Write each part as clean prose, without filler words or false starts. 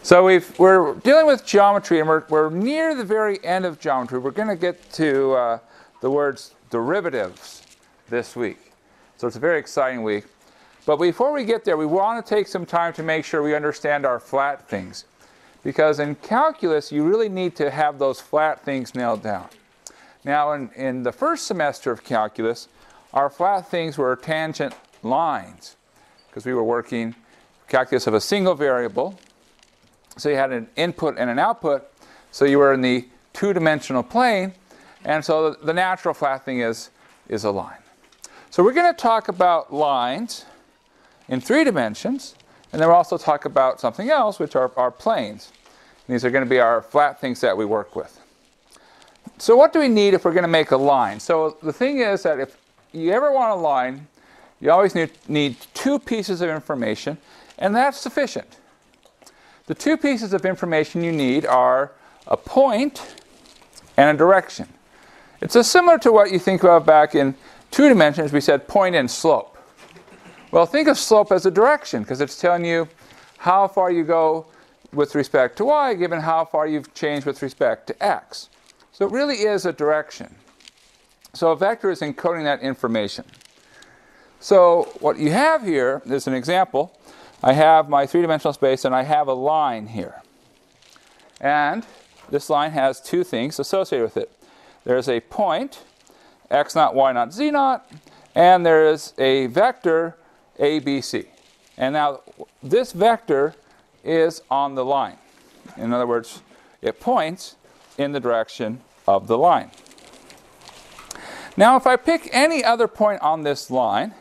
So we're dealing with geometry, and we're near the very end of geometry. We're going to get to the words derivatives this week. So it's a very exciting week. But before we get there, we want to take some time to make sure we understand our flat things. Because in calculus, you really need to have those flat things nailed down. Now, in the first semester of calculus, our flat things were tangent lines, because we were working calculus of a single variable. So you had an input and an output, so you were in the two-dimensional plane, and so the natural flat thing is a line. So we're going to talk about lines in 3 dimensions, and then we'll also talk about something else, which are planes. And these are going to be our flat things that we work with. So what do we need if we're going to make a line? So the thing is that if you ever want a line, you always need 2 pieces of information, and that's sufficient. The 2 pieces of information you need are a point and a direction. It's similar to what you think about back in 2 dimensions. We said point and slope. Well, think of slope as a direction, because it's telling you how far you go with respect to y, given how far you've changed with respect to x. So it really is a direction. So a vector is encoding that information. So what you have here is an example. I have my 3-dimensional space, and I have a line here. And this line has 2 things associated with it. There's a point, x naught, y naught, z naught, and there is a vector, a, b, c. And now this vector is on the line. In other words, it points in the direction of the line. Now if I pick any other point on this line,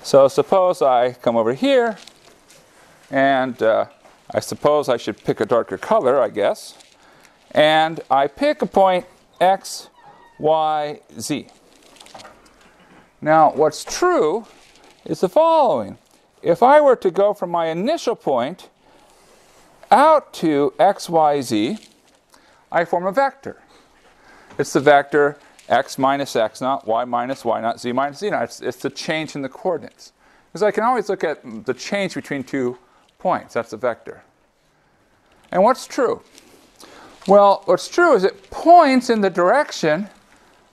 so suppose I come over here, and I suppose I should pick a darker color, I guess. And I pick a point x, y, z. Now, what's true is the following. If I were to go from my initial point out to x, y, z, I form a vector. It's the vector x minus x naught, y minus y naught, z minus z naught. It's the change in the coordinates. Because I can always look at the change between 2 points. That's a vector. And what's true? Well, what's true is it points in the direction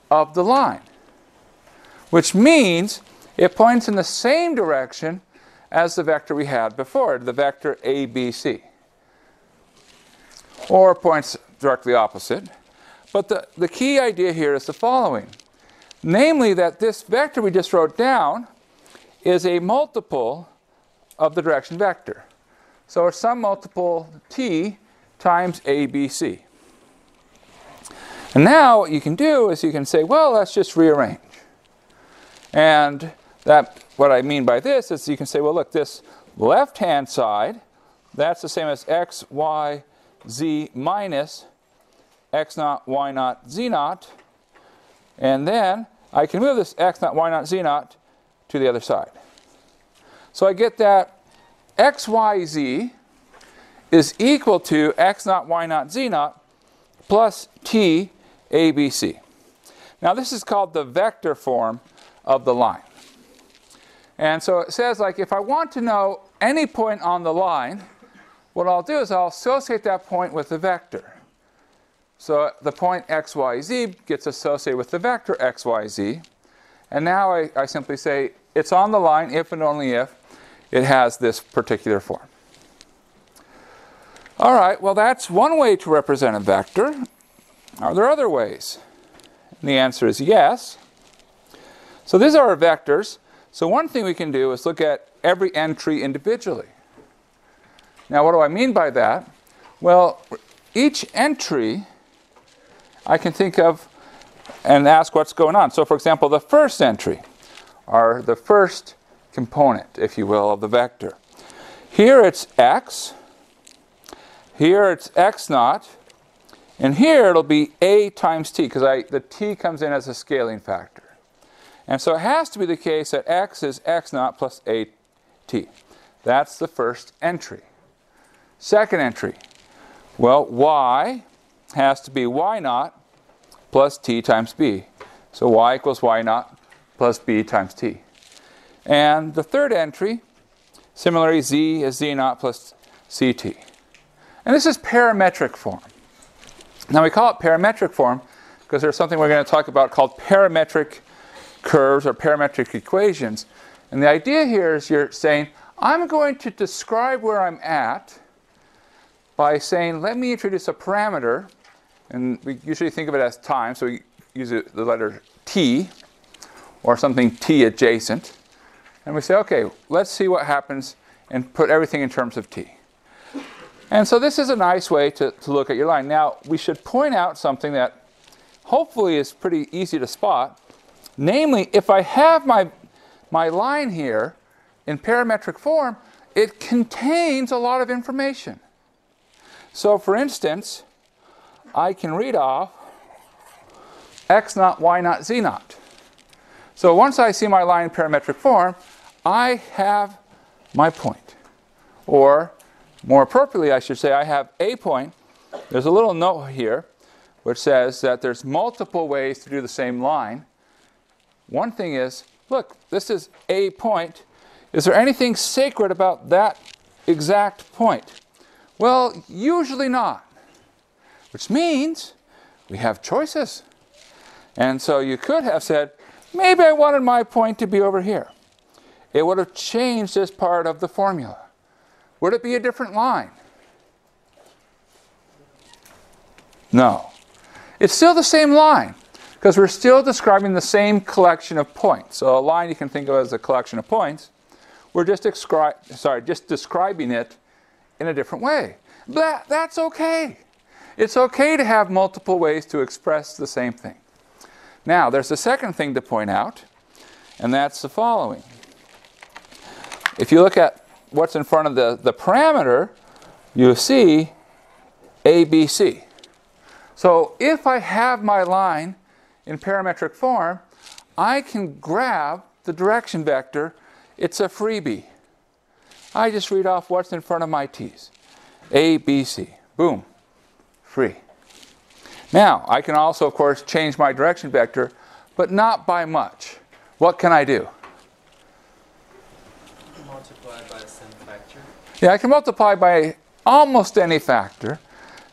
of the line, which means it points in the same direction as the vector we had before, the vector a, b, c. Or points directly opposite. But the key idea here is the following. Namely, that this vector we just wrote down is a multiple of the direction vector. So it's some multiple t times a, b, c. And now what you can do is you can say, well, let's just rearrange. And what I mean by this is you can say, well, look, this left-hand side, that's the same as x, y, z minus x naught, y naught, z naught. And then I can move this x naught, y naught, z naught to the other side. So I get that x, y, z is equal to x naught, y naught, z naught plus t, a, b, c. Now this is called the vector form of the line. And so it says, like, if I want to know any point on the line, what I'll do is I'll associate that point with the vector. So the point x, y, z gets associated with the vector x, y, z. And now I simply say it's on the line if and only if it has this particular form. All right, well, that's one way to represent a vector. Are there other ways? And the answer is yes. So these are our vectors. So one thing we can do is look at every entry individually. Now, what do I mean by that? Well, each entry I can think of and ask what's going on. So, for example, the first entry, or the first component, if you will, of the vector. Here it's x. Here it's x naught. And here it'll be a times t, because the t comes in as a scaling factor. And so it has to be the case that x is x naught plus a t. That's the first entry. Second entry. Well, y has to be y naught plus t times b. So y equals y naught plus b times t. And the third entry, similarly, z is z naught plus ct. And this is parametric form. Now we call it parametric form because there's something we're going to talk about called parametric curves or parametric equations. And the idea here is you're saying, I'm going to describe where I'm at by saying, let me introduce a parameter. And we usually think of it as time, so we use the letter t or something t adjacent. And we say, okay, let's see what happens and put everything in terms of t. And so this is a nice way to look at your line. Now, we should point out something that hopefully is pretty easy to spot. Namely, if I have my line here in parametric form, it contains a lot of information. So for instance, I can read off x naught, y naught, z naught. So once I see my line in parametric form, I have my point. Or more appropriately, I should say, I have a point. There's a little note here which says that there's multiple ways to do the same line. One thing is, look, this is a point. Is there anything sacred about that exact point? Well, usually not. Which means we have choices. And so you could have said, maybe I wanted my point to be over here. It would have changed this part of the formula. Would it be a different line? No. It's still the same line because we're still describing the same collection of points. So a line you can think of as a collection of points. We're just describing it in a different way. But that's okay. It's okay to have multiple ways to express the same thing. Now, there's a second thing to point out, and that's the following. If you look at what's in front of the parameter, you see A, B, C. So if I have my line in parametric form, I can grab the direction vector. It's a freebie. I just read off what's in front of my t's. A, B, C. Boom. Free. Now, I can also, of course, change my direction vector, but not by much. What can I do? Multiply by some factor. Yeah, I can multiply by almost any factor.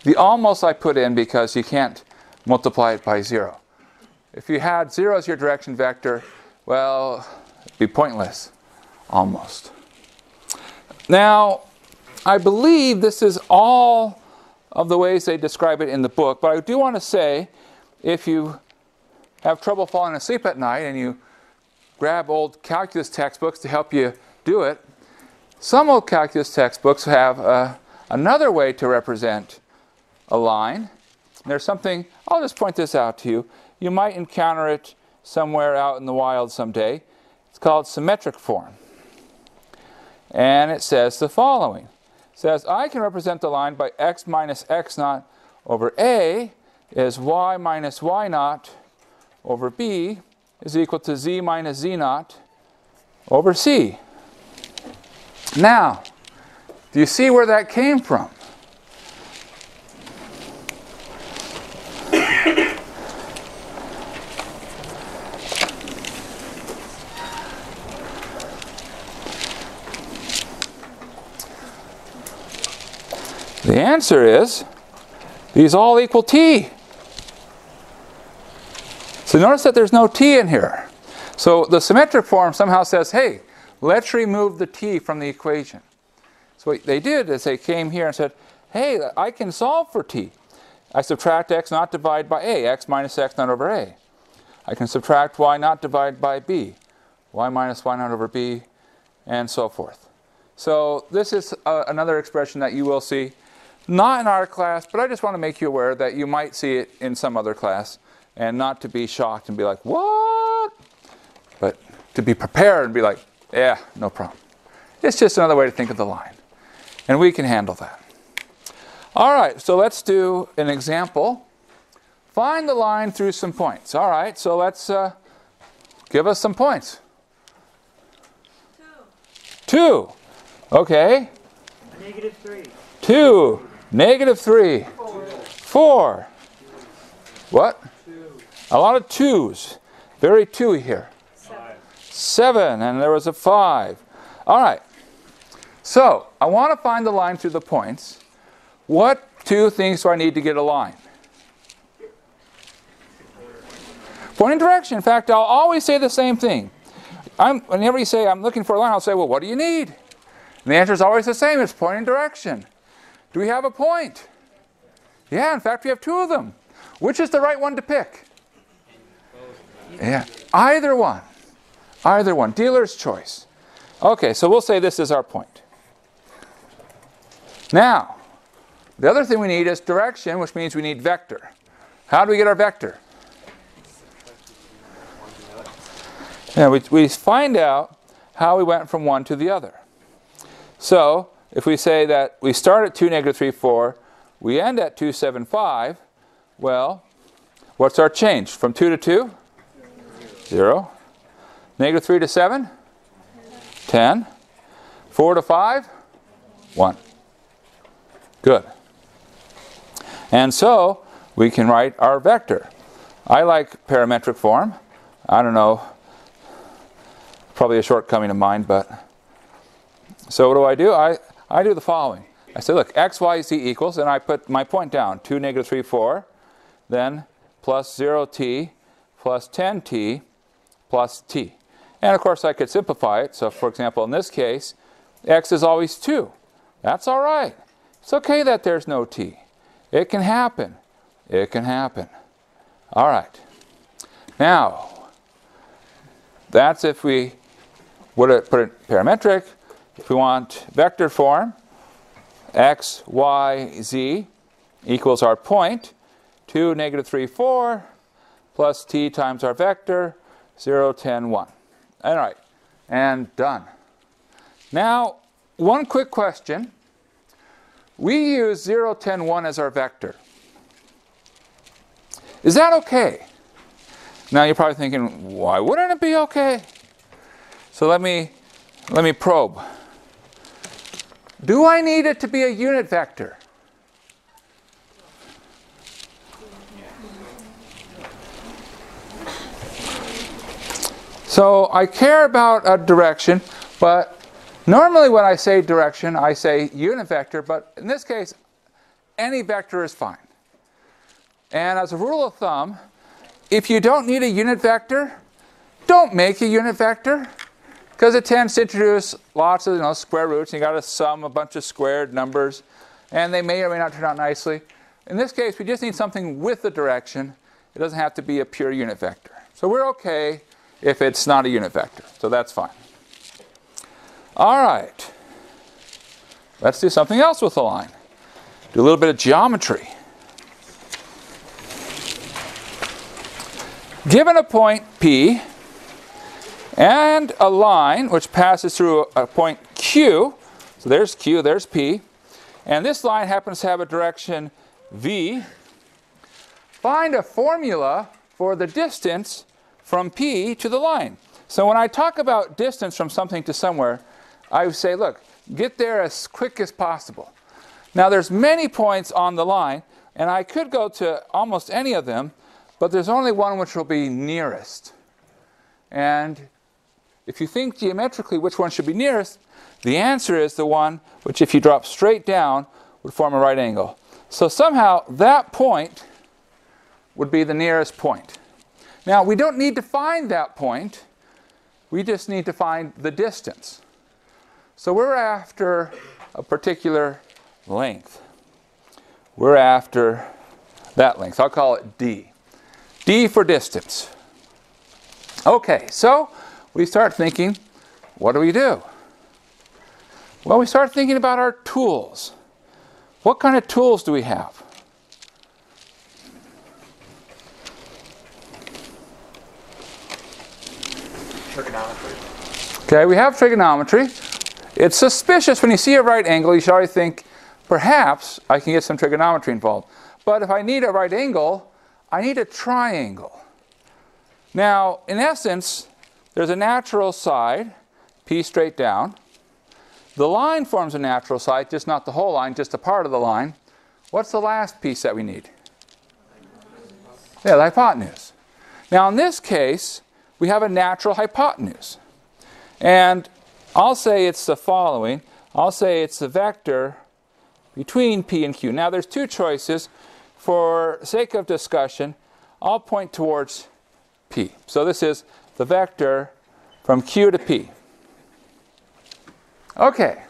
The almost I put in because you can't multiply it by 0. If you had 0 as your direction vector, well, it'd be pointless. Almost. Now, I believe this is all of the ways they describe it in the book, but I do want to say, if you have trouble falling asleep at night and you grab old calculus textbooks to help you do it, some old calculus textbooks have another way to represent a line. There's something, I'll just point this out to you. You might encounter it somewhere out in the wild someday. It's called symmetric form. And it says the following. It says, I can represent the line by x minus x naught over A is y minus y naught over B is equal to z minus z naught over C. Now, do you see where that came from? The answer is, these all equal t. So notice that there's no t in here. So the symmetric form somehow says, hey, let's remove the t from the equation. So what they did is they came here and said, hey, I can solve for t. I subtract x naught divided by a, x minus x naught over a. I can subtract y naught divided by b, y minus y naught over b, and so forth. So this is another expression that you will see. Not in our class, but I just want to make you aware that you might see it in some other class and not to be shocked and be like, what? But to be prepared and be like, yeah, no problem. It's just another way to think of the line. And we can handle that. All right, so let's do an example. Find the line through some points. All right, so let's give us some points. 2. Okay. -3. 2. -3. 4. What? 2. A lot of 2's. Very 2-y here. 7. And there was a 5. All right. So, I want to find the line through the points. What two things do I need to get a line? Point and direction. In fact, I'll always say the same thing. Whenever you say, I'm looking for a line, I'll say, well, what do you need? And the answer is always the same. It's point and direction. Do we have a point? Yeah, in fact, we have two of them. Which is the right one to pick? Yeah, either one. Either one. Dealer's choice. Okay, so we'll say this is our point. Now, the other thing we need is direction, which means we need vector. How do we get our vector? Yeah, we find out how we went from one to the other. So, if we say that we start at 2, negative 3, 4, we end at 2, 7, 5, well, what's our change? From 2 to 2? 0. Negative 3 to 7? 10. 4 to 5? 1. Good. And so, we can write our vector. I like parametric form. I don't know, probably a shortcoming of mine, but so what do? I do the following. I say, look, x, y, z equals, and I put my point down, 2, negative 3, 4, then plus 0t plus 10t plus t. And of course I could simplify it. So for example, in this case, x is always 2. That's all right. It's okay that there's no t. It can happen. It can happen. All right. Now, that's if we would put it parametric. If we want vector form, x, y, z equals our point, 2, negative 3, 4, plus t times our vector, 0, 10, 1. All right, and done. Now, one quick question. We use 0, 10, 1 as our vector. Is that okay? Now you're probably thinking, why wouldn't it be okay? So let me probe. Do I need it to be a unit vector? So I care about a direction, but normally when I say direction, I say unit vector, but in this case, any vector is fine. And as a rule of thumb, if you don't need a unit vector, don't make a unit vector, because it tends to introduce lots of square roots, and you got to sum a bunch of squared numbers, and they may or may not turn out nicely. In this case, we just need something with a direction. It doesn't have to be a pure unit vector. So we're okay if it's not a unit vector. So that's fine. All right. Let's do something else with the line. Do a little bit of geometry. Given a point P and a line which passes through a point Q, so there's Q, there's P, and this line happens to have a direction V, find a formula for the distance from P to the line. So when I talk about distance from something to somewhere, I would say, look, get there as quick as possible. Now there's many points on the line, and I could go to almost any of them, but there's only one which will be nearest. And if you think geometrically which one should be nearest, the answer is the one which, if you drop straight down, would form a right angle. So somehow that point would be the nearest point. Now we don't need to find that point. We just need to find the distance. So we're after a particular length. We're after that length. I'll call it D. D for distance. Okay, so we start thinking, what do we do? Well, we start thinking about our tools. What kind of tools do we have? Trigonometry. Okay, we have trigonometry. It's suspicious when you see a right angle, you should always think, perhaps I can get some trigonometry involved. But if I need a right angle, I need a triangle. Now, in essence, there's a natural side, P straight down. The line forms a natural side, just not the whole line, just a part of the line. What's the last piece that we need? Yeah, the hypotenuse. Now, in this case, we have a natural hypotenuse. And I'll say it's the following. I'll say it's the vector between P and Q. Now there's two choices. For sake of discussion, I'll point towards P. So this is the vector from Q to P. Okay.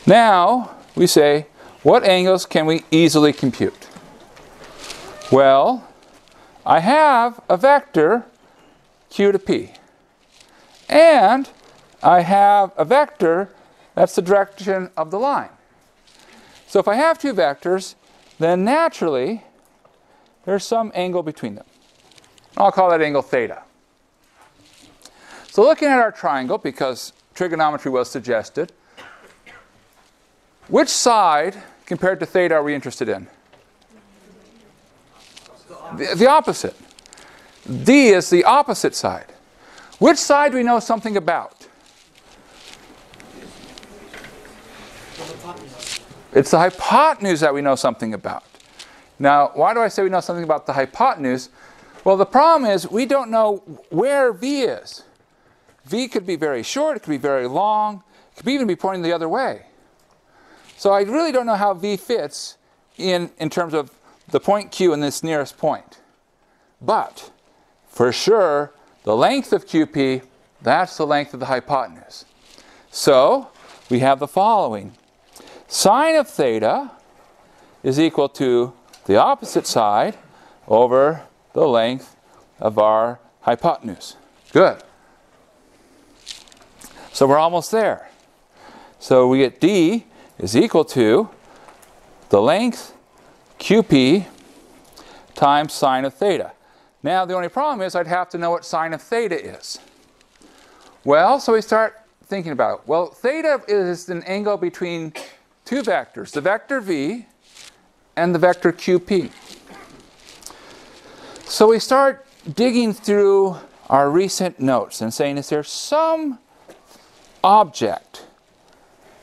Now we say, what angles can we easily compute? Well, I have a vector Q to P. And I have a vector that's the direction of the line. So if I have two vectors, then naturally there's some angle between them. I'll call that angle theta. So looking at our triangle, because trigonometry was suggested, which side compared to theta are we interested in? The opposite. D is the opposite side. Which side do we know something about? It's the hypotenuse that we know something about. Now, why do I say we know something about the hypotenuse? Well, the problem is we don't know where V is. V could be very short, it could be very long, it could even be pointing the other way. So I really don't know how V fits in terms of the point Q and this nearest point. But, for sure, the length of QP, that's the length of the hypotenuse. So, we have the following. Sine of theta is equal to the opposite side over the length of our hypotenuse. Good. So we're almost there. So we get D is equal to the length QP times sine of theta. Now the only problem is I'd have to know what sine of theta is. Well, so we start thinking about it. Well, theta is an angle between two vectors, the vector V and the vector QP. So we start digging through our recent notes and saying, is there some object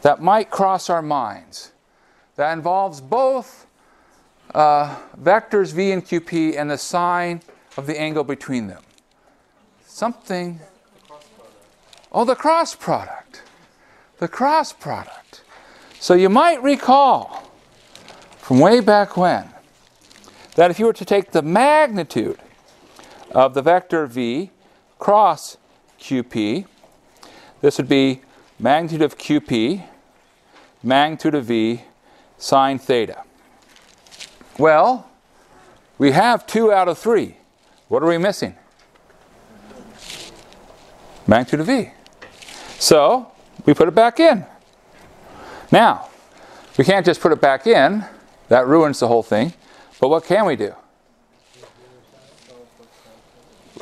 that might cross our minds that involves both vectors V and QP and the sine of the angle between them? Something. Oh, the cross product. The cross product. So you might recall from way back when that if you were to take the magnitude of the vector V cross QP, this would be magnitude of QP, magnitude of V, sine theta. Well, we have 2 out of 3. What are we missing? Magnitude of V. So, we put it back in. Now, we can't just put it back in. That ruins the whole thing. But what can we do?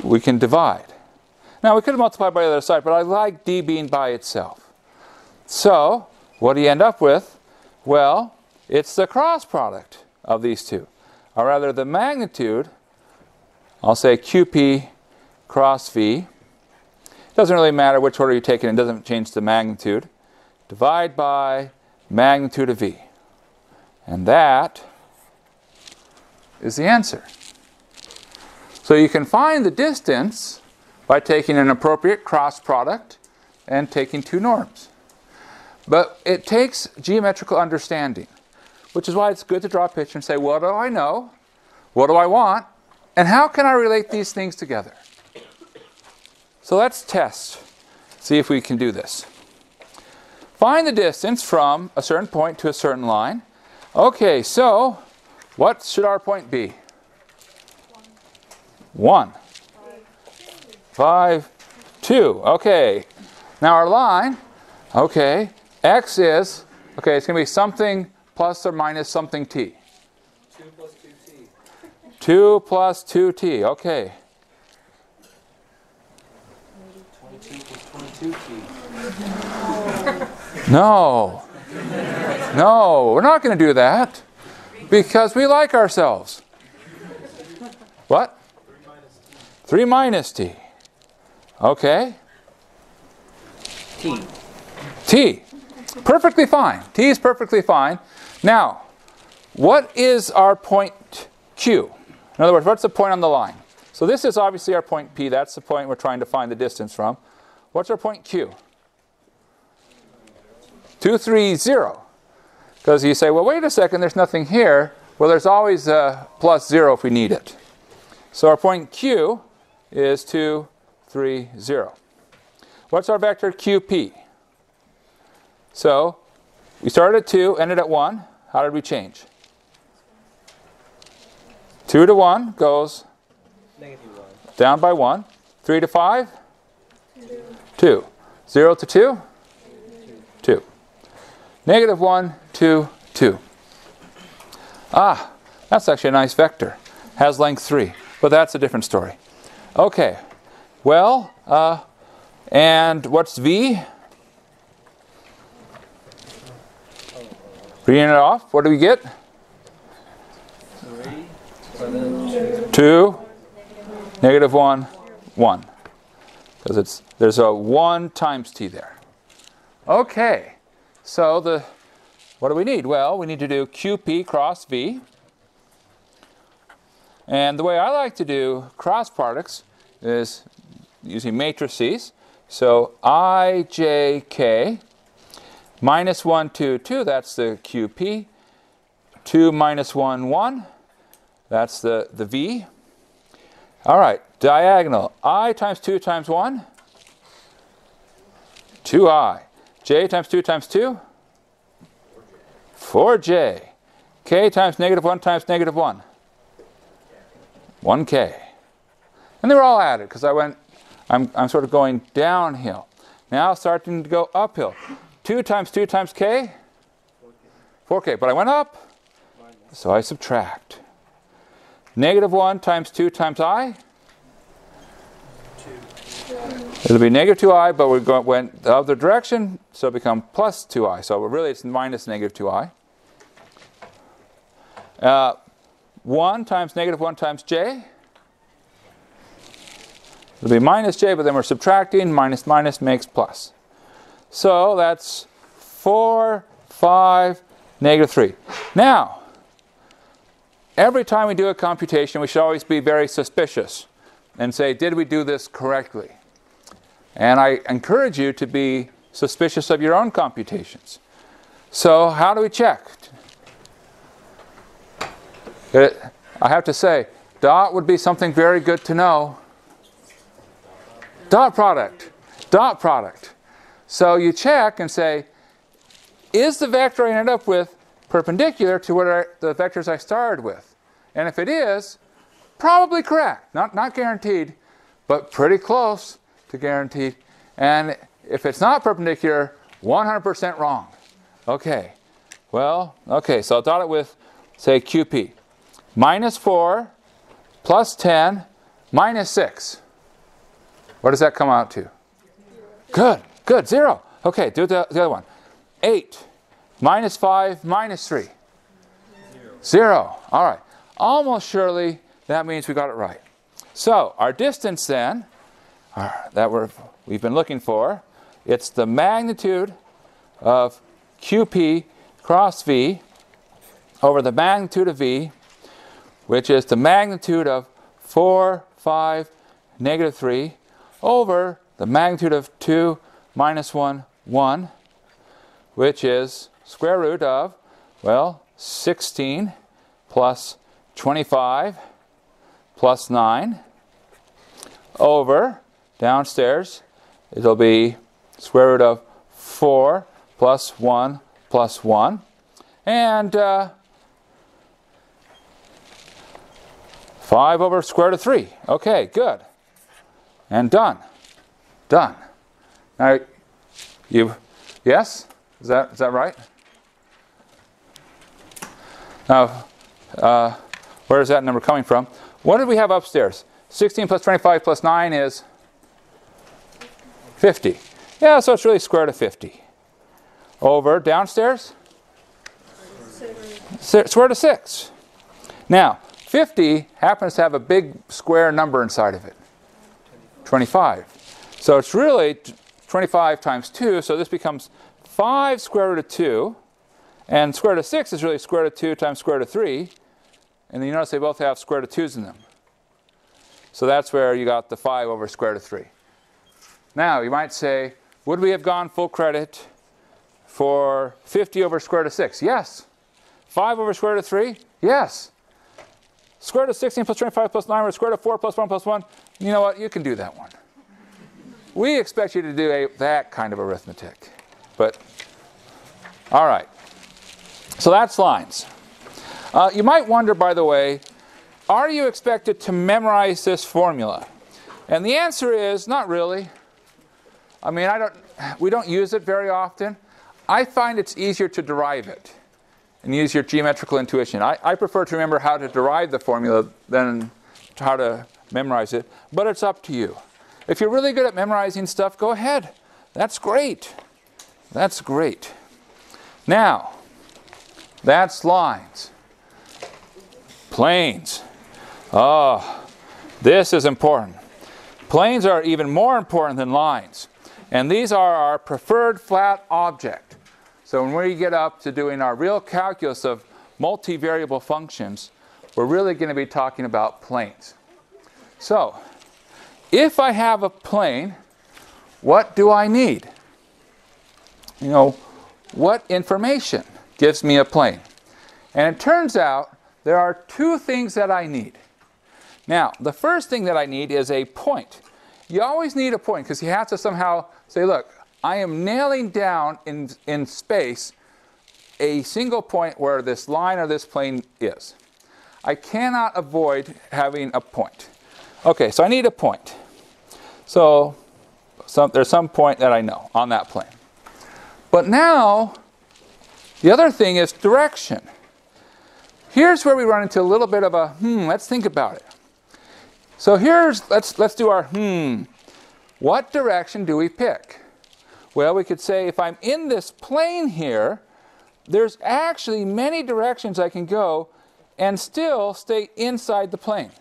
We can divide. Now, we could have multiplied by the other side, but I like D being by itself. So, what do you end up with? Well, it's the cross product of these two. Or rather, the magnitude, I'll say QP cross V. It doesn't really matter which order you take it in. It doesn't change the magnitude. Divide by magnitude of V. And that is the answer. So you can find the distance by taking an appropriate cross product and taking two norms. But it takes geometrical understanding, which is why it's good to draw a picture and say, what do I know? What do I want? And how can I relate these things together? So let's test, see if we can do this. Find the distance from a certain point to a certain line. Okay, so what should our point be? 1. 5, 2. Okay. Now our line, okay, x is, okay, it's going to be something plus or minus something t. 2 plus 2t. 2 plus 2t, okay. 22 plus 22t. No. No, we're not going to do that because we like ourselves. What? 3 minus t. Okay. T. T. Perfectly fine. T is perfectly fine. Now, what is our point Q? In other words, what's the point on the line? So this is obviously our point P. That's the point we're trying to find the distance from. What's our point Q? 230. Because you say, well, wait a second, there's nothing here. Well, there's always a plus 0 if we need it. So our point Q is 2, 3, 0. What's our vector QP? So we started at 2, ended at 1. How did we change? 2 to 1 goes -1. down by 1. 3 to 5? 2. 0 to 2? 2. -1, 2, 2. Ah, that's actually a nice vector. Has length 3. But that's a different story. Okay. Well, and what's V? Reading it off, what do we get? 3, and then 2, -1, 1. Because there's a 1 times t there. Okay. So what do we need? Well, we need to do QP cross V. And the way I like to do cross products is using matrices. So IJK minus 1, 2, 2, that's the QP. 2 minus 1, 1, that's the V. All right, diagonal. I times 2 times 1, 2I. J times 2 times 2, 4J. K times -1 times -1, 1K. And they were all added because I'm sort of going downhill. Now starting to go uphill. 2 times 2 times K, 4K. But I went up, so I subtract. -1 times 2 times I. It'll be -2i, but went the other direction, so it becomes plus 2i. So really it's minus -2i. 1 times -1 times j. It'll be minus j, but then we're subtracting. Minus minus makes plus. So that's 4, 5, -3. Now, every time we do a computation, we should always be very suspicious and say, did we do this correctly? And I encourage you to be suspicious of your own computations. So how do we check? I have to say, dot would be something very good to know. Dot product. Dot product. So you check and say, is the vector I ended up with perpendicular to the vectors I started with? And if it is, probably correct. Not guaranteed, but pretty close to guaranteed. And if it's not perpendicular, 100% wrong. Okay. Well, okay, so I'll dot it with, say, QP. -4 plus 10 minus 6. What does that come out to? Good, good, 0. Okay, do the other one. 8 minus 5 minus 3. 0. All right. Almost surely that means we got it right. So our distance then, that we've been looking for, it's the magnitude of QP cross V over the magnitude of V, which is the magnitude of 4, 5, -3 over the magnitude of 2 minus 1, 1, which is square root of, well, 16 plus 25 plus 9 over, downstairs, it'll be square root of 4 plus 1 plus 1. And 5 over square root of 3. Okay, good. And done. Done. Now, yes? Is that right? Now, where is that number coming from? What did we have upstairs? 16 plus 25 plus 9 is 50. Yeah, so it's really square root of 50. Over downstairs? Square root of 6. Now, 50 happens to have a big square number inside of it. 25. So it's really 25 times 2, so this becomes 5 square root of 2. And square root of 6 is really square root of 2 times square root of 3. And then you notice they both have square root of 2's in them. So that's where you got the 5 over square root of 3. Now, you might say, would we have gone full credit for 50 over square root of 6? Yes. 5 over square root of 3? Yes. Square root of 16 plus 25 plus 9 over square root of 4 plus 1 plus 1. You know what? You can do that one. We expect you to do that kind of arithmetic. But, all right. So that's lines. You might wonder, by the way, are you expected to memorize this formula? And the answer is not really. I mean, we don't use it very often. I find it's easier to derive it and use your geometrical intuition. I prefer to remember how to derive the formula than how to memorize it, but it's up to you. If you're really good at memorizing stuff, go ahead. That's great. That's great. Now, that's lines. Planes. Oh, this is important. Planes are even more important than lines. And these are our preferred flat object. So when we get up to doing our real calculus of multivariable functions, we're really going to be talking about planes. So, if I have a plane, what do I need? You know, what information gives me a plane? And it turns out there are two things that I need. Now, the first thing that I need is a point. You always need a point because you have to somehow say, look, I am nailing down in space a single point where this line or this plane is. I cannot avoid having a point. Okay, so I need a point. So there's some point that I know on that plane. But now, the other thing is direction. Here's where we run into a little bit of a, let's think about it. So let's do our What direction do we pick? Well, we could say if I'm in this plane here, there's actually many directions I can go and still stay inside the plane.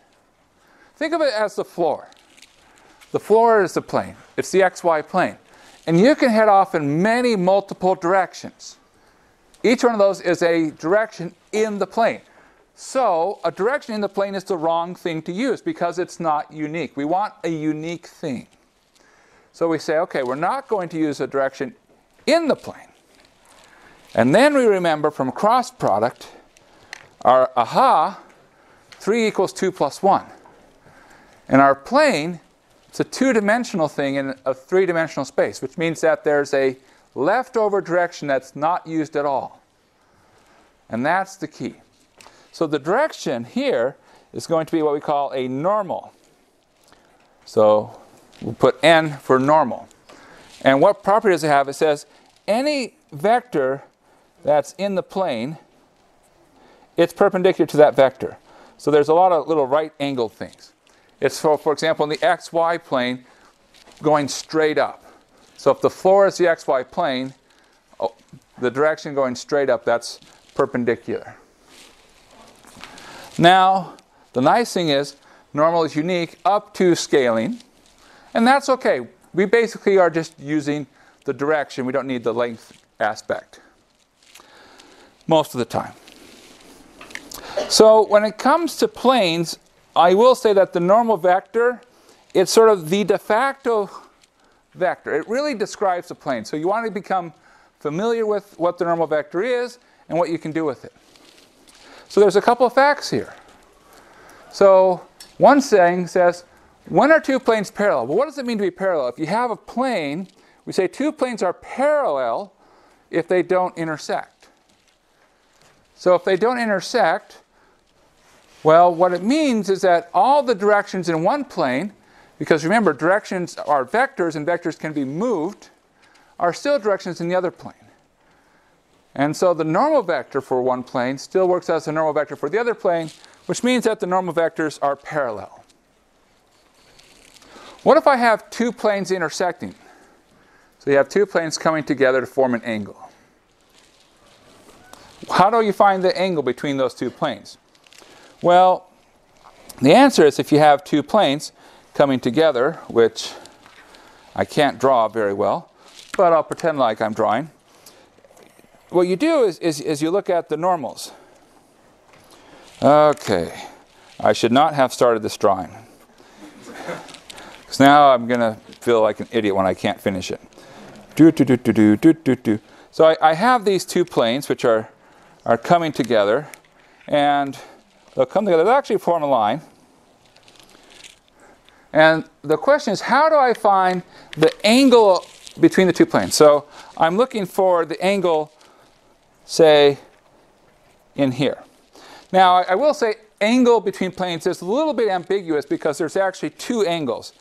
Think of it as the floor. The floor is the plane. It's the XY plane. And you can head off in many multiple directions. Each one of those is a direction in the plane. So a direction in the plane is the wrong thing to use because it's not unique. We want a unique thing. So we say, okay, we're not going to use a direction in the plane. And then we remember from cross product, our 3 equals 2 plus 1. And our plane, it's a two-dimensional thing in a three-dimensional space, which means that there's a leftover direction that's not used at all. And that's the key. So the direction here is going to be what we call a normal. So we'll put n for normal. And what property does it have? It says any vector that's in the plane, it's perpendicular to that vector. So there's a lot of little right-angled things. It's, for example, in the xy plane, going straight up. So if the floor is the xy plane, the direction going straight up, that's perpendicular. Now, the nice thing is, normal is unique up to scaling. And that's okay. We basically are just using the direction. We don't need the length aspect most of the time. So when it comes to planes, I will say that the normal vector, it's sort of the de facto vector. It really describes the plane. So you want to become familiar with what the normal vector is and what you can do with it. So there's a couple of facts here. So one saying says, when are two planes parallel? Well, what does it mean to be parallel? If you have a plane, we say two planes are parallel if they don't intersect. So if they don't intersect, well, what it means is that all the directions in one plane, because remember, directions are vectors and vectors can be moved, are still directions in the other plane. And so the normal vector for one plane still works as the normal vector for the other plane, which means that the normal vectors are parallel. What if I have two planes intersecting? So you have two planes coming together to form an angle. How do you find the angle between those two planes? Well, the answer is if you have two planes coming together, which I can't draw very well, but I'll pretend like I'm drawing. What you do is you look at the normals. Okay, I should not have started this drawing. Because now I'm going to feel like an idiot when I can't finish it. So I have these two planes which are coming together, and they'll come together. They'll actually form a line. And the question is, how do I find the angle between the two planes? So I'm looking for the angle, say, in here. Now, I will say angle between planes is a little bit ambiguous because there's actually two angles.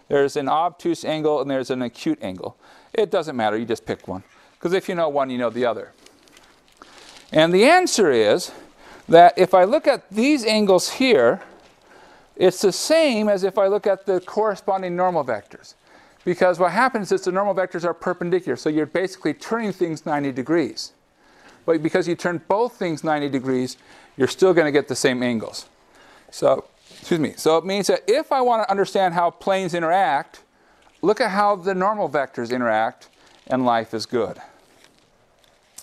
There's an obtuse angle and there's an acute angle. It doesn't matter, you just pick one. Because if you know one, you know the other. And the answer is that if I look at these angles here, it's the same as if I look at the corresponding normal vectors. Because what happens is the normal vectors are perpendicular, so you're basically turning things 90 degrees. But because you turn both things 90 degrees, you're still going to get the same angles. So, so it means that if I want to understand how planes interact, look at how the normal vectors interact, and life is good.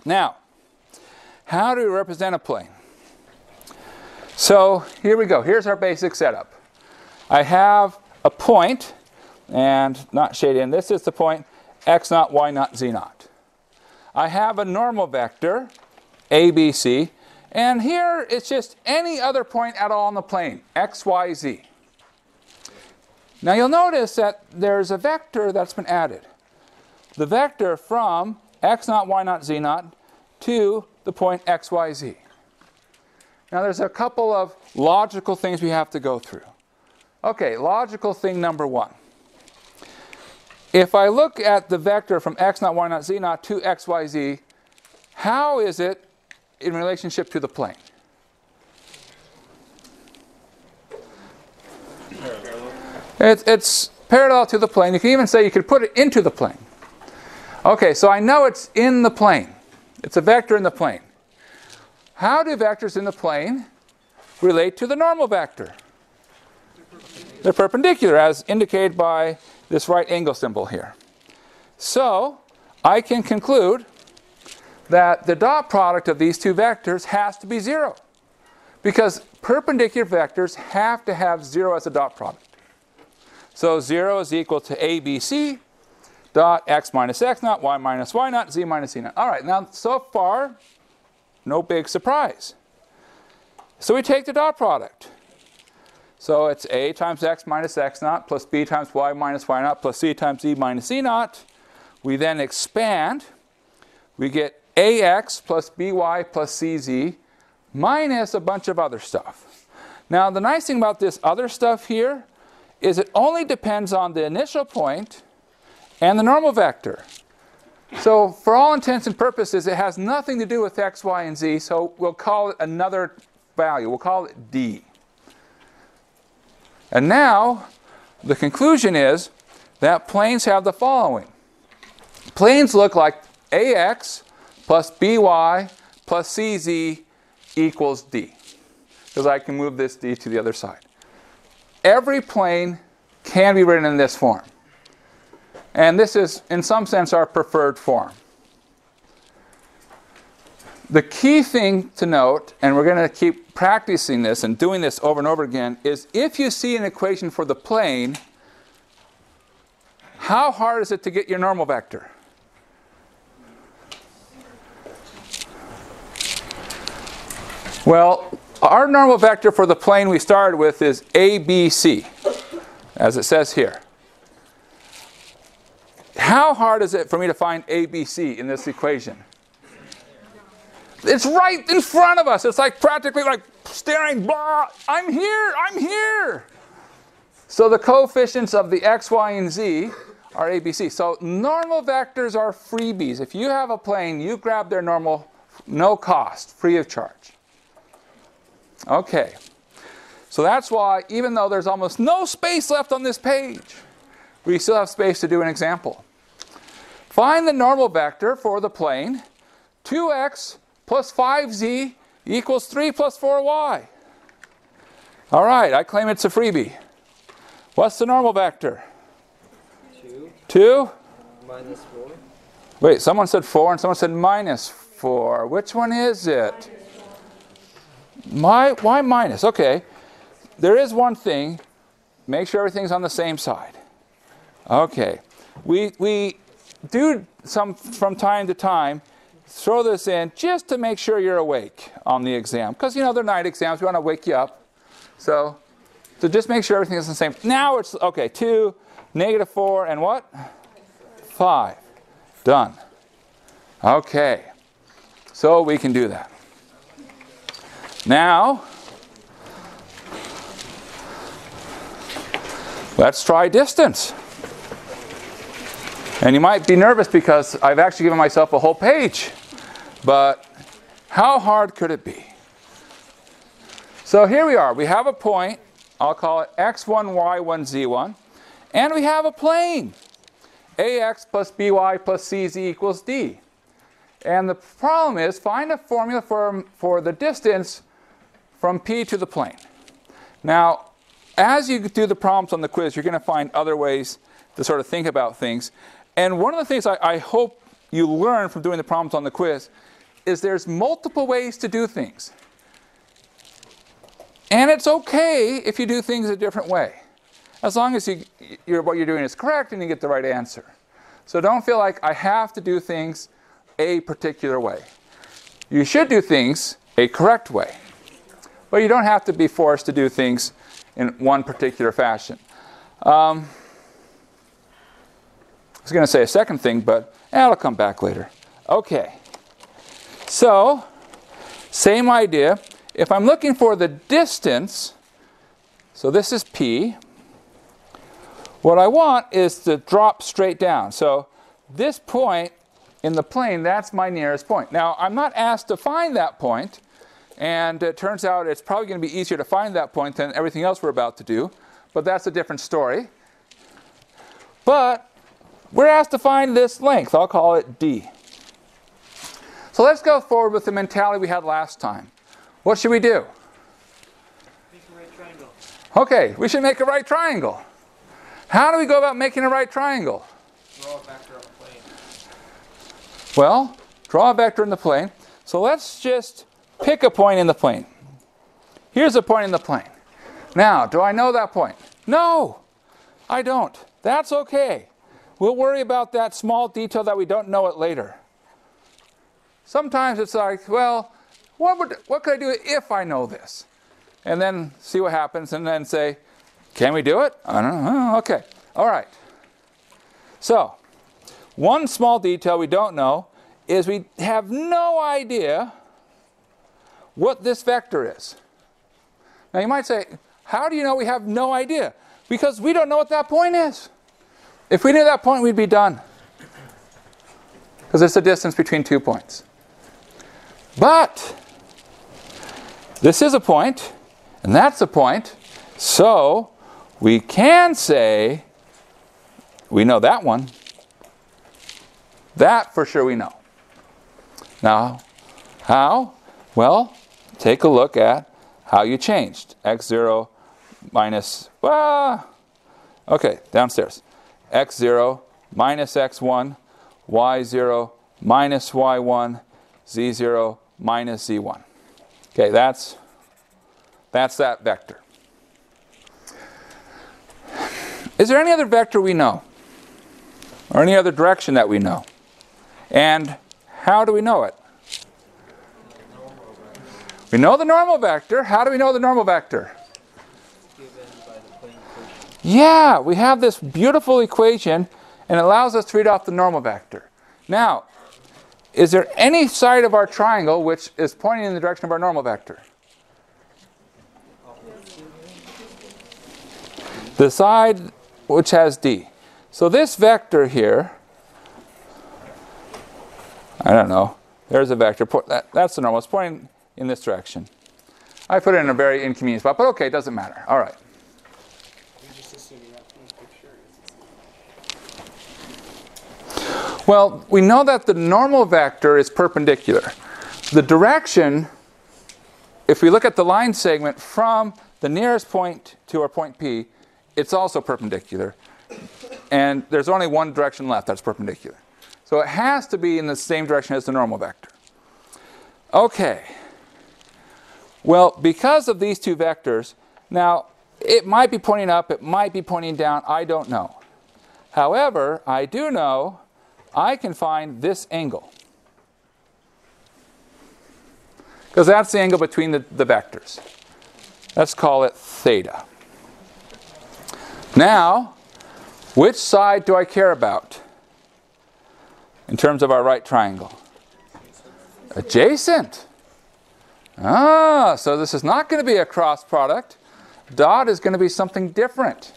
Now, how do we represent a plane? So here we go. Here's our basic setup. I have a point, and not shaded in. This is the point x naught, y naught, z naught. I have a normal vector, a, b, c, and here it's just any other point at all on the plane, x, y, z. Now you'll notice that there's a vector that's been added. The vector from x naught, y naught, z naught to the point x, y, z. Now there's a couple of logical things we have to go through. Okay, logical thing number one. If I look at the vector from x naught, y naught, z naught to x, y, z, how is it in relationship to the plane? It's parallel to the plane. You can even say you could put it into the plane. Okay, so I know it's in the plane. It's a vector in the plane. How do vectors in the plane relate to the normal vector? They're perpendicular, as indicated by this right angle symbol here. So I can conclude that the dot product of these two vectors has to be 0. Because perpendicular vectors have to have 0 as a dot product. So 0 is equal to ABC dot x minus x naught, y minus y naught, z minus z naught. All right, now so far, no big surprise. So we take the dot product. So it's a times x minus x naught plus b times y minus y naught plus c times z minus z naught. We then expand. We get ax plus by plus cz minus a bunch of other stuff. Now the nice thing about this other stuff here is it only depends on the initial point and the normal vector. So for all intents and purposes, it has nothing to do with x, y, and z, so we'll call it another value. We'll call it d. And now, the conclusion is that planes have the following. Planes look like ax plus by plus cz equals d. Because I can move this d to the other side. Every plane can be written in this form. And this is, in some sense, our preferred form. The key thing to note, and we're going to keep practicing this and doing this over and over again, is if you see an equation for the plane, how hard is it to get your normal vector? Well, our normal vector for the plane we started with is ABC, as it says here. How hard is it for me to find ABC in this equation? It's right in front of us. It's like practically like staring, blah, I'm here, I'm here. So the coefficients of the x, y, and z are ABC. So normal vectors are freebies. If you have a plane, you grab their normal, no cost, free of charge. Okay. So that's why, even though there's almost no space left on this page, we still have space to do an example. Find the normal vector for the plane, 2x plus 5z equals 3 plus 4y. All right, I claim it's a freebie. What's the normal vector? 2. 2? Minus 4. Wait, someone said 4 and someone said minus 4. Which one is it? Why minus? Okay. There is one thing. Make sure everything's on the same side. Okay. We do some from time to time throw this in just to make sure you're awake on the exam. Because, you know, they're night exams. We want to wake you up. So just make sure everything is the same. Now it's, okay, 2, -4, and what? 5. Done. Okay. So we can do that. Now, let's try distance. And you might be nervous because I've actually given myself a whole page. But how hard could it be? So here we are. We have a point. I'll call it x1, y1, z1. And we have a plane. ax plus by plus cz equals d. And the problem is, find a formula for the distance from P to the plane. Now, as you do the problems on the quiz, you're going to find other ways to sort of think about things. And one of the things I hope you learn from doing the problems on the quiz is there's multiple ways to do things. And it's okay if you do things a different way, as long as what you're doing is correct and you get the right answer. So don't feel like I have to do things a particular way. You should do things a correct way. But you don't have to be forced to do things in one particular fashion. I was going to say a second thing, but that'll come back later. Okay. So, same idea. If I'm looking for the distance, so this is P, what I want is to drop straight down. So this point in the plane, that's my nearest point. Now, I'm not asked to find that point, and it turns out it's probably going to be easier to find that point than everything else we're about to do, but that's a different story. But we're asked to find this length. I'll call it d. So let's go forward with the mentality we had last time. What should we do? Make a right triangle. Okay, we should make a right triangle. How do we go about making a right triangle? Draw a vector on the plane. Well, draw a vector in the plane. So let's just pick a point in the plane. Here's a point in the plane. Now, do I know that point? No, I don't. That's okay. We'll worry about that small detail that we don't know it later. Sometimes it's like, well, what could I do if I know this? And then see what happens and then say, can we do it? I don't know. Okay. All right. So, one small detail we don't know is we have no idea what this vector is. Now you might say, how do you know we have no idea? Because we don't know what that point is. If we knew that point, we'd be done. Because it's the distance between 2 points. But this is a point, and that's a point. So we can say we know that one. That for sure we know. Now, how? Well, take a look at how you changed. x0 minus, okay, downstairs. x0 minus x1, y0 minus y1, z0 minus z1. Okay, that's that vector. Is there any other vector we know? Or any other direction that we know? And how do we know it? We know the normal vector. How do we know the normal vector? Given by the plane equation. Yeah, we have this beautiful equation, and it allows us to read off the normal vector. Now, is there any side of our triangle which is pointing in the direction of our normal vector? The side which has D. So this vector here, I don't know, there's a vector, that's the normal, it's pointing in this direction. I put it in a very inconvenient spot, but okay, it doesn't matter. All right. Well, we know that the normal vector is perpendicular. The direction, if we look at the line segment from the nearest point to our point P, it's also perpendicular. And there's only one direction left that's perpendicular. So it has to be in the same direction as the normal vector. Okay. Well, because of these two vectors, now it might be pointing up, it might be pointing down, I don't know. However, I do know I can find this angle. because that's the angle between the vectors. Let's call it theta. Now, which side do I care about in terms of our right triangle? Adjacent. Ah, so this is not going to be a cross product. Dot is going to be something different.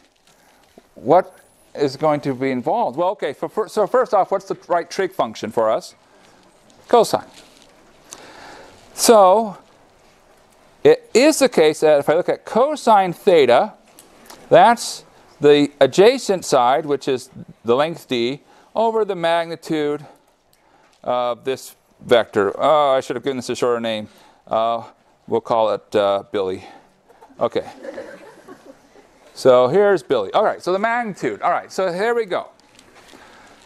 What is going to be involved? Well, okay, so first off, what's the right trig function for us? Cosine. So, it is the case that if I look at cosine theta, that's the adjacent side, which is the length d, over the magnitude of this vector. Oh, I should have given this a shorter name. We'll call it Billy. Okay. So here's Billy. All right, so the magnitude. All right, so here we go.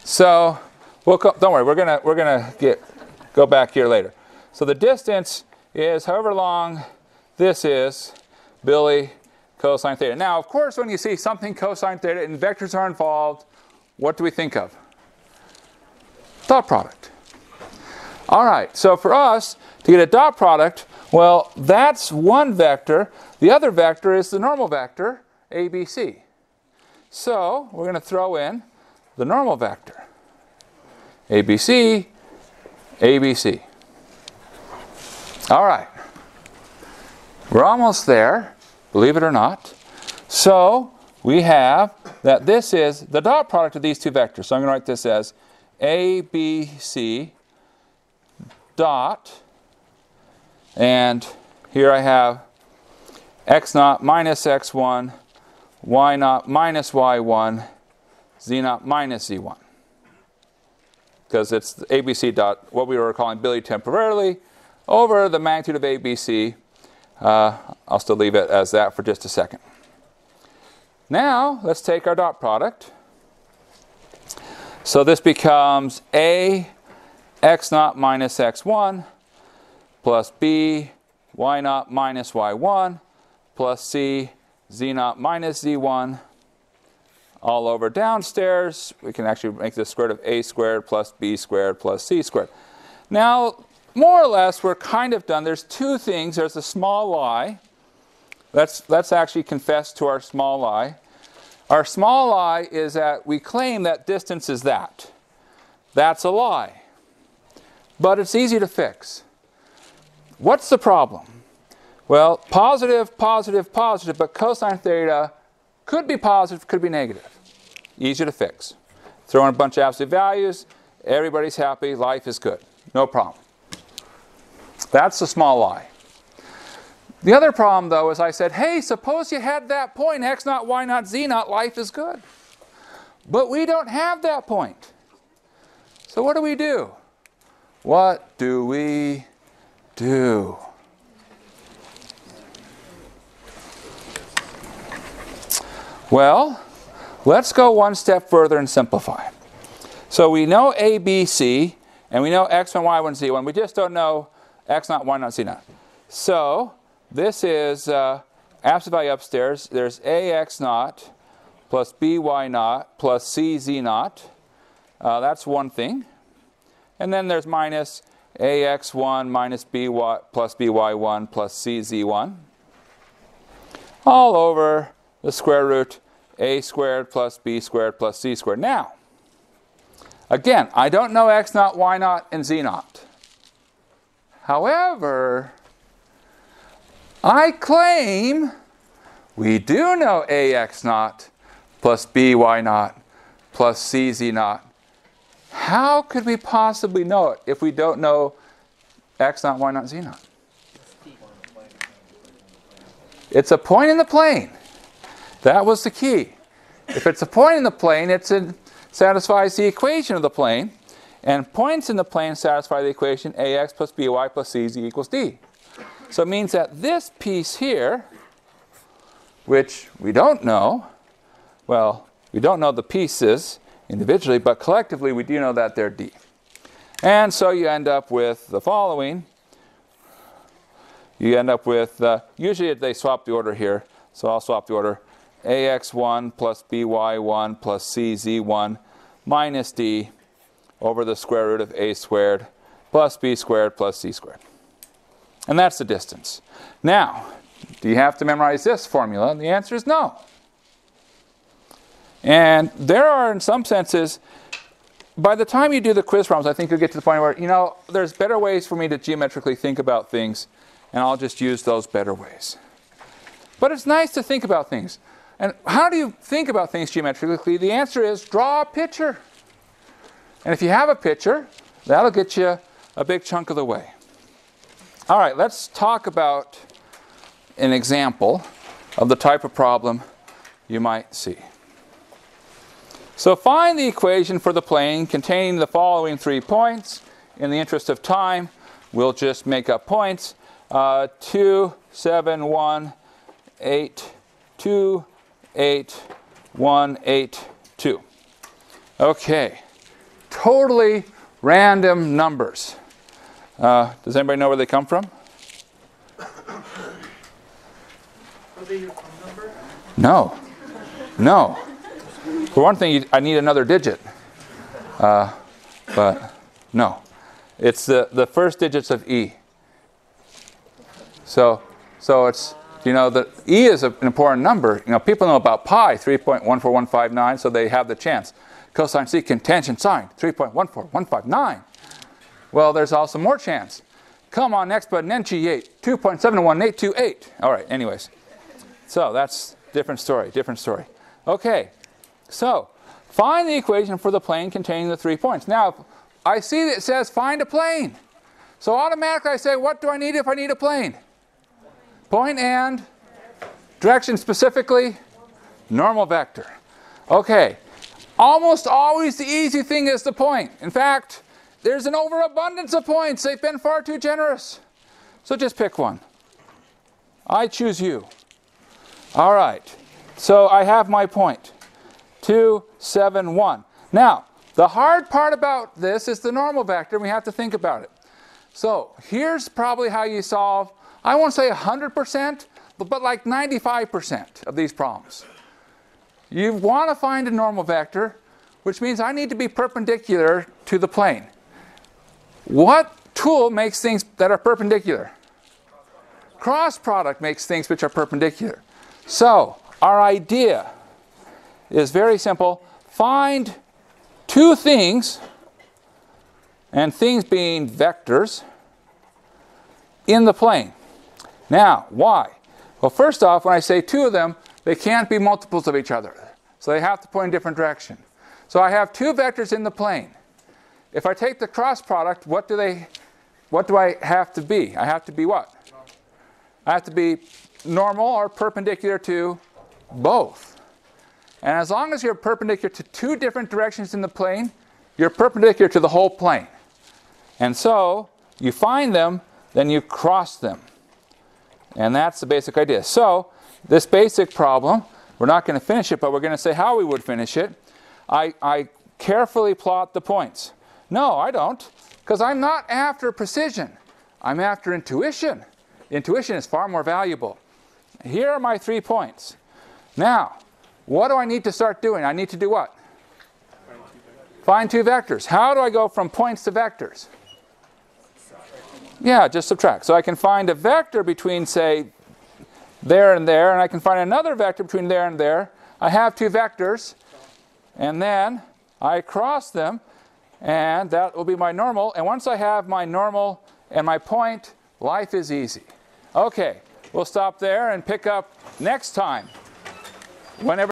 So don't worry, we're gonna go back here later. So the distance is however long this is, Billy, cosine theta. Now, of course, when you see something cosine theta and vectors are involved, what do we think of? Dot product. All right, so for us to get a dot product, well, that's one vector. The other vector is the normal vector, ABC. So we're going to throw in the normal vector. ABC, ABC. All right. We're almost there, believe it or not. So we have that this is the dot product of these two vectors. So I'm going to write this as ABC dot, and here I have x naught minus x1, y naught minus y1, z naught minus z1. Because it's ABC dot, what we were calling Billy temporarily, over the magnitude of ABC. I'll still leave it as that for just a second. Now, let's take our dot product. So this becomes A x naught minus x1 plus B y naught minus y1 plus C z naught minus z1 all over downstairs. We can actually make this square root of A squared plus B squared plus C squared. Now, more or less, we're kind of done. There's two things. There's a small I. Let's actually confess to our small I. Our small I is that we claim that distance is that. That's a lie. But it's easy to fix. What's the problem? Well, positive, positive, positive, but cosine theta could be positive, could be negative. Easy to fix. Throw in a bunch of absolute values, everybody's happy, life is good. No problem. That's the small I. The other problem, though, is I said, hey, suppose you had that point, x naught, y naught, z naught, life is good. But we don't have that point. So what do we do? What do we do? Well, let's go one step further and simplify. So we know A, B, C, and we know x1, y1, z1. We just don't know x naught, y naught, z naught. So this is absolute value upstairs. There's ax naught plus by naught plus cz naught. That's one thing. And then there's minus ax1 minus by plus by1 plus cz1 all over the square root a squared plus b squared plus c squared. Now, again, I don't know x naught, y naught, and z naught. However, I claim we do know ax naught plus by naught plus cz naught. How could we possibly know it if we don't know x naught, y naught, z naught? It's a point in the plane. That was the key. If it's a point in the plane, it satisfies the equation of the plane. And points in the plane satisfy the equation ax plus by plus cz equals d. So it means that this piece here, which we don't know, well, we don't know the pieces individually, but collectively we do know that they're d. And so you end up with the following. You end up with, usually they swap the order here, so I'll swap the order. ax1 plus by1 plus cz1 minus d over the square root of a squared plus b squared plus c squared. and that's the distance. Now, do you have to memorize this formula? And the answer is no. And there are, in some senses, by the time you do the quiz problems, I think you'll get to the point where, you know, there's better ways for me to geometrically think about things, and I'll just use those better ways. But it's nice to think about things. And how do you think about things geometrically? The answer is draw a picture. And if you have a picture, that'll get you a big chunk of the way. All right, let's talk about an example of the type of problem you might see. So find the equation for the plane containing the following 3 points. In the interest of time, we'll just make up points. 2, 7, 1, 8, 2, 8, 1, 8, 2. Okay. Totally random numbers. Does anybody know where they come from? Are they your phone number? No. No. For one thing, I need another digit. But no. It's the first digits of E. So it's, you know, the E is an important number. You know, people know about pi, 3.14159, so they have the chance. Cosine secant tangent sine, 3.14159. Well, there's also more chance. Come on, exponentiate, 2.71828. All right, anyways. So that's different story. Okay, so find the equation for the plane containing the 3 points. Now, I see that it says find a plane. So automatically I say, what do I need if I need a plane? Point and direction, specifically normal vector. Okay, almost always the easy thing is the point. In fact, there's an overabundance of points. They've been far too generous. So just pick one. I choose you. All right, so I have my point. 2, 7, 1. Now, the hard part about this is the normal vector, and we have to think about it. So here's probably how you solve, I won't say 100%, but like 95% of these problems. You want to find a normal vector, which means I need to be perpendicular to the plane. What tool makes things that are perpendicular? Cross product makes things which are perpendicular. So our idea is very simple. Find two things, and things being vectors, in the plane. Now, why? Well, first off, when I say two of them, they can't be multiples of each other. So they have to point in different direction. So I have two vectors in the plane. If I take the cross product, what do I have to be? I have to be what? I have to be normal or perpendicular to both. And as long as you're perpendicular to two different directions in the plane, you're perpendicular to the whole plane. And so you find them, then you cross them. And that's the basic idea. So this basic problem, we're not going to finish it, but we're going to say how we would finish it. I carefully plot the points. No, I don't, because I'm not after precision. I'm after intuition. Intuition is far more valuable. Here are my 3 points. Now, what do I need to start doing? I need to do what? Find two vectors. How do I go from points to vectors? Yeah, just subtract. So I can find a vector between, say, there and there, and I can find another vector between there and there. I have two vectors, and then I cross them, and that will be my normal. And once I have my normal and my point, life is easy. Okay, we'll stop there and pick up next time. Whenever